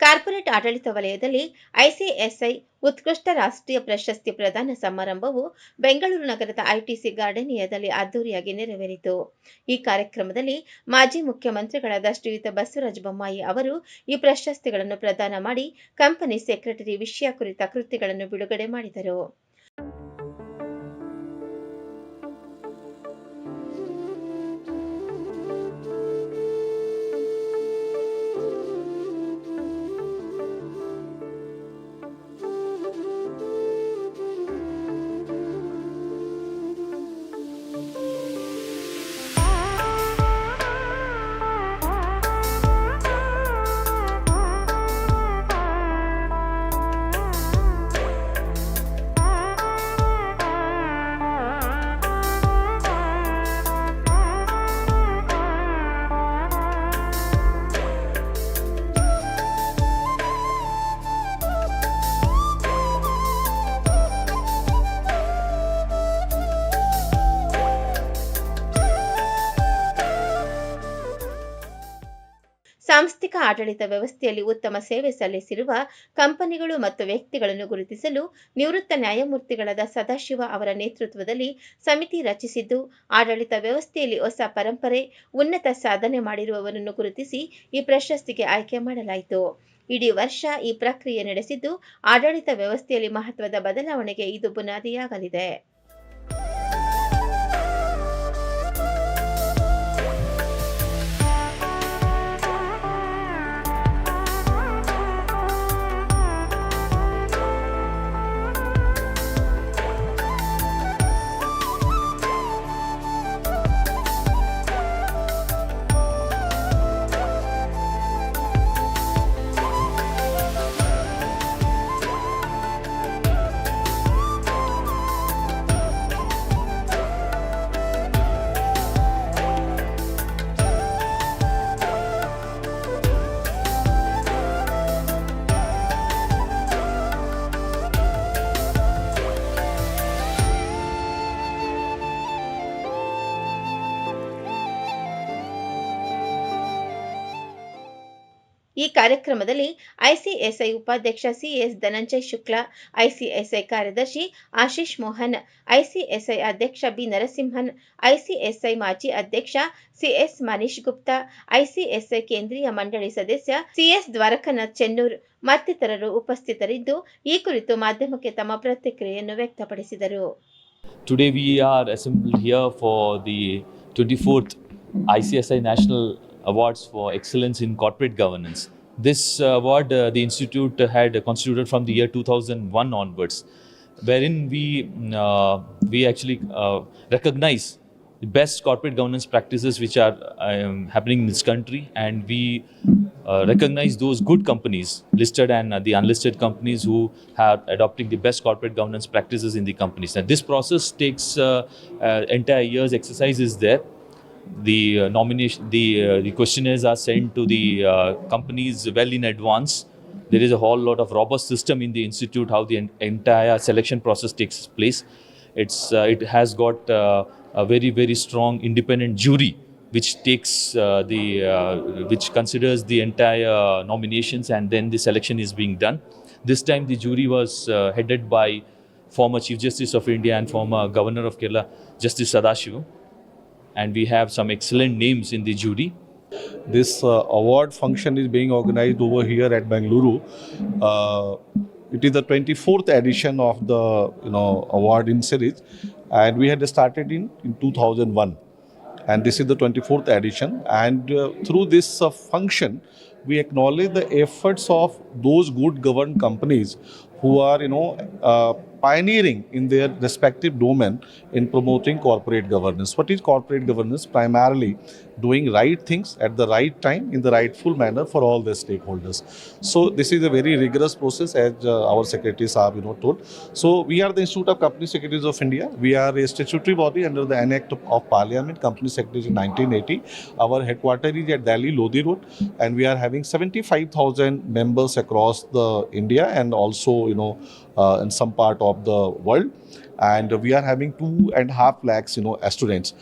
Corporate ಆಡಳಿತ ವಲಯದಲ್ಲಿ ICSI ಉತ್ಕೃಷ್ಟ ರಾಷ್ಟ್ರೀಯ ಪ್ರಶಸ್ತಿ ಪ್ರದಾನ ಸಮಾರಂಭವು ಬೆಂಗಳೂರು ನಗರದ ಐಟಿಸಿ ಗಾರ್ಡನಿಯಾದಲ್ಲಿ ಅದ್ದೂರಿಯಾಗಿ ನೆರವೇರಿತು. ಈ ಕಾರ್ಯಕ್ರಮದಲ್ಲಿ ಮಾಜಿ ಮುಖ್ಯಮಂತ್ರಿಗಳಾದ ಶ್ರೀಯುತ ಬಸವರಾಜ ಬೊಮ್ಮಾಯಿ ಅವರು ಈ ಪ್ರಶಸ್ತಿಗಳನ್ನು ಪ್ರದಾನ ಮಾಡಿ ಕಂಪನಿ ಸೆಕ್ರೆಟರಿ ವಿಷಯ ಕುರಿತ ಕೃತಿಗಳನ್ನು ಬಿಡುಗಡೆ ಮಾಡಿದರು. ಸಾಂಸ್ಥಿಕ ಆಡಳಿತ ವ್ಯವಸ್ಥೆಯಲ್ಲಿ ಉತ್ತಮ ಸೇವೆ ಸಲ್ಲಿಸಿರುವ ಕಂಪನಿಗಳು ಮತ್ತು ವ್ಯಕ್ತಿಗಳನ್ನು ಗುರುತಿಸಲು ನಿವೃತ್ತ ನ್ಯಾಯಮೂರ್ತಿಗಳಾದ ಸದಾಶಿವ ಅವರ ನೇತೃತ್ವದಲ್ಲಿ ಸಮಿತಿ ರಚಿಸಿದ್ದು, ಆಡಳಿತ ವ್ಯವಸ್ಥೆಯಲ್ಲಿ ಹೊಸ ಪರಂಪರೆ, ಉನ್ನತ ಸಾಧನೆ ಮಾಡಿರುವವರನ್ನು ಗುರುತಿಸಿ ಈ ಪ್ರಶಸ್ತಿಗೆ ಆಯ್ಕೆ ಮಾಡಲಾಯಿತು. ಇಡೀ ವರ್ಷ ಈ ಪ್ರಕ್ರಿಯೆ ನಡೆಸಿದ್ದು, ಆಡಳಿತ ವ್ಯವಸ್ಥೆಯಲ್ಲಿ ಮಹತ್ವದ ಬದಲಾವಣೆಗೆ ಇದು ಬುನಾದಿಯಾಗಲಿದೆ. ಈ ಕಾರ್ಯಕ್ರಮದಲ್ಲಿ ಐಸಿಎಸ್ಐ ಉಪಾಧ್ಯಕ್ಷ ಸಿಎಸ್ ಧನಂಜಯ ಶುಕ್ಲಾ, ಐಸಿಎಸ್ಐ ಕಾರ್ಯದರ್ಶಿ ಆಶೀಶ್ ಮೋಹನ್, ಐಸಿಎಸ್ಐ ಅಧ್ಯಕ್ಷ ಬಿ ನರಸಿಂಹನ್, ಐಸಿಎಸ್ಐ ಮಾಜಿ ಅಧ್ಯಕ್ಷ ಸಿಎಸ್ ಮನೀಶ್ ಗುಪ್ತಾ, ಐಸಿಎಸ್ಐ ಕೇಂದ್ರೀಯ ಮಂಡಳಿ ಸದಸ್ಯ ಸಿಎಸ್ ದ್ವಾರಕನಾಥ್ ಚೆನ್ನೂರ್ ಮತ್ತಿತರರು ಉಪಸ್ಥಿತರಿದ್ದು, ಈ ಕುರಿತು ಮಾಧ್ಯಮಕ್ಕೆ ತಮ್ಮ ಪ್ರತಿಕ್ರಿಯೆಯನ್ನು ವ್ಯಕ್ತಪಡಿಸಿದರು. Today we are assembled here for the 24th ICSI National Awards for Excellence in Corporate Governance. This award the Institute had constituted from the year 2001 onwards, wherein we actually recognize the best corporate governance practices which are happening in this country, and we recognize those good companies, listed and the unlisted companies, who are adopting the best corporate governance practices in the companies. And this process takes entire year's exercise is there. The nomination, the questionnaires are sent to the companies well in advance. There is a whole lot of robust system in the institute how the entire selection process takes place. It has got a very strong independent jury which takes which considers the entire nominations, and then the selection is being done. This time the jury was headed by former Chief Justice of India and former Governor of Kerala, Justice Sadashiva. And we have some excellent names in the jury. This award function is being organized over here at Bengaluru. It is the 24th edition of the award in series, and we had started in 2001, and this is the 24th edition. And through this function, we acknowledge the efforts of those good governed companies who are pioneering in their respective domain in promoting corporate governance. What is corporate governance? Primarily doing right things at the right time in the rightful manner for all the stakeholders. So this is a very rigorous process, as our secretary Saab told. So we are the Institute of Company Secretaries of India. We are a statutory body under the Act of Parliament, Company Secretaries in 1980. Our headquarters is at Delhi, Lodi Road, and we are having 75,000 members across the India and also in some part of the world. And we are having 2.5 lakhs students.